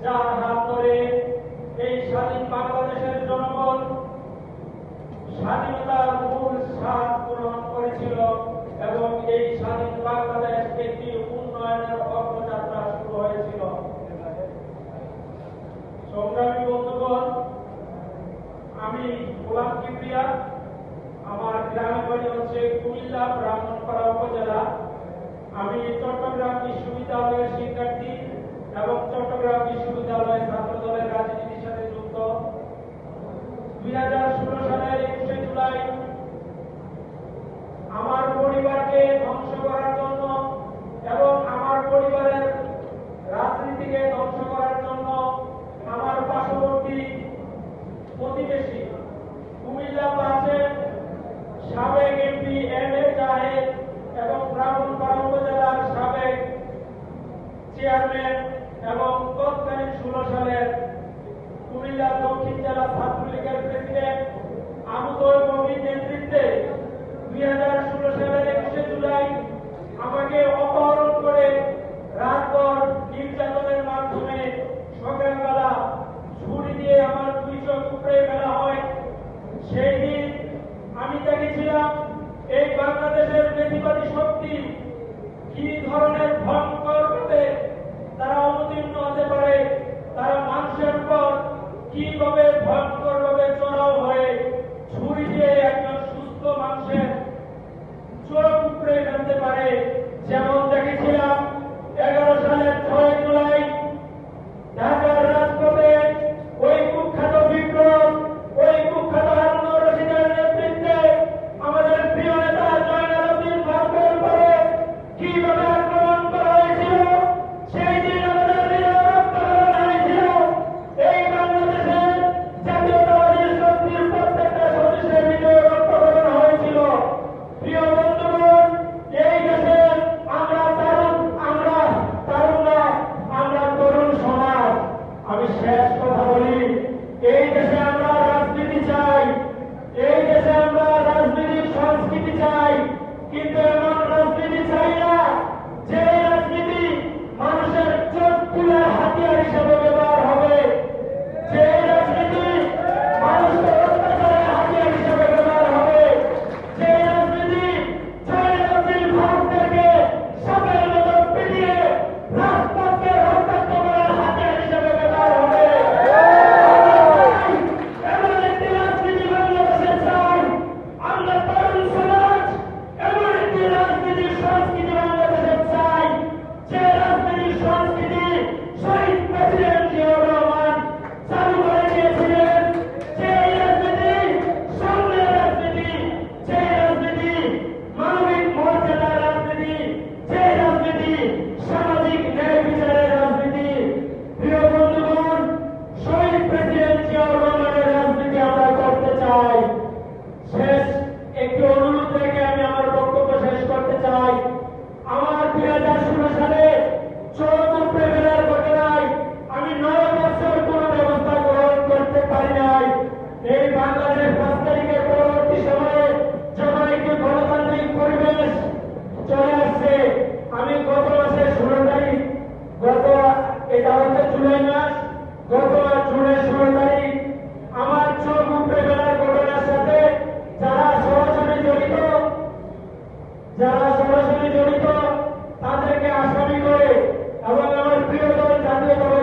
যার হাত ধরে এই স্বাধীন বাংলাদেশের জনগণ স্বাধীনতার মূল স্বাদ গ্রহণ করেছিল এবং এই স্বাধীন বাংলাদেশ একটি উন্নয়নের অগ্রযাত্রা শুরু হয়েছিল। সংগ্রামী বন্ধুগণ, আমি গোলাম কিবরিয়া, আমার গ্রামের বাড়ি হচ্ছে কুমিল্লা ব্রাহ্মণপাড়া উপজেলা। আমি চট্টগ্রাম বিশ্ববিদ্যালয়ের শিক্ষার্থী এবং চট্টগ্রাম বিশ্ববিদ্যালয়ের ছাত্র দলের রাজনীতির সাথে যুক্ত। 2016 সালের 21শে জুলাই আমার পরিবারকে ধ্বংস করার জন্য এবং আমার পরিবারের রাজনীতিকে ধ্বংস করার জন্য আমার পার্শ্ববর্তী প্রতিবেশী কুমিল্লা 5-এর সাবেক এমপি এম.এ. জাহেদ এবং ব্রাহ্মণপাড়া উপজেলার সাবেক চেয়ারম্যান এবং তৎকালীন 16 সালের কুমিল্লা দক্ষিণ জেলা ছাত্রলীগের প্রেসিডেন্ট আবু তৈব মবির নেতৃত্বে 2016 সালের 21শে জুলাই আমাকে অপহরণ করে রাতভর নির্যাতনের মাধ্যমে সকালবেলা ছুরি দিয়ে আমার 2 চোখ উপড়ে ফেলা হয়। সেই দিন আমি দেখেছিলাম এই বাংলাদেশের বেশিবাদী শক্তি কি ধরনের ভয়ঙ্কর ভাবে তারা অবতীর্ণ হতে পারে, তারা মানুষের পর কিভাবে ভয়ঙ্কর ভাবে চড়াও হয়ে ছুরি দিয়ে একজন সুস্থ মানুষের চোখ উপড়ে ফেলতে পারে। যেমন দেখেছিলাম 11 সালের 6 জুলাই ঢাকার রাজপথে ওই কুখ্যাত বিপ্লব, ওই কুখ্যাত হারুন রশিদের নেতৃত্বে আমাদের প্রিয় নেতা জয়নাল আবদীন ফারুকের উপরে কিভাবে আক্রমণ করা হয়েছিল। সেই দিন আমাদের হৃদয় রক্তক্ষরণ হয়েছিল। এই বাংলাদেশের জাতীয়তাবাদী শক্তির প্রত্যেকটা সদস্যের হৃদয় রক্তক্ষরণ হয়েছিল। প্রিয় বন্ধুগণ, এই দেশে আমরা তরুণ সমাজ। আমি শেষ কথা বলি, এই দেশে আমরা রাজনীতি চাই, এই দেশে আমরা রাজনীতির সংস্কৃতি চাই, কিন্তু এমন রাজনীতি চাই না যে রাজনীতি মানুষের চোখ তুলার হাতিয়ার হিসেবে ব্যবহার হবে, যে রাজনীতি মানুষের অত্যাচারের হাতিয়ার হিসেবে ব্যবহার হবে, যে রাজনীতি জয়নাল ভারতকে সাপের মতো পিটিয়ে রাজপথকে রক্তাক্ত করার হাতিয়ার হিসেবে ব্যবহার হবে। এমন একটি রাজনীতি বাংলাদেশে চাই। আমরা তরুণ সমাজ এমন একটি রাজনীতির সংস্কৃতি বাংলাদেশে চাই, যে রাজনীতির সংস্কৃতি শহীদ প্রেসিডেন্ট জিয়াউর রহমান চালু করে দিয়েছিলেন, যে রাজনীতি সামনের রাজনীতি, যে রাজনীতি মানবিক মর্যাদার রাজনীতি, যে রাজনীতি সামাজিক ন্যায় বিচারের রাজনীতি। প্রিয় বন্ধুগণ, শহীদ প্রেসিডেন্ট জিয়াউর রহমানের রাজনীতি আমরা করতে চাই। শেষ একটি অনুরোধ রেখে আমি আমার বক্তব্য শেষ করতে চাই। আমার 2016 সালে চোখ উপড়ে ফেলার ঘটনায় আমি 9 বছর কোনো ব্যবস্থা গ্রহণ করতে পারি নাই। এই বাংলাদেশ 5 তারিখের পরবর্তী সময়ে যখন একটি গণতান্ত্রিক পরিবেশ চলে আসছে, আমি গত মাসের 16 তারিখ, এটা হচ্ছে জুলাই মাস, গত জুনের 16 তারিখ আমার চোখ উপড়ে ফেলার ঘটনার সাথে যারা সরাসরি জড়িত তাদেরকে আসামি করে এবং আমার প্রিয় দল জাতীয়তাবাদী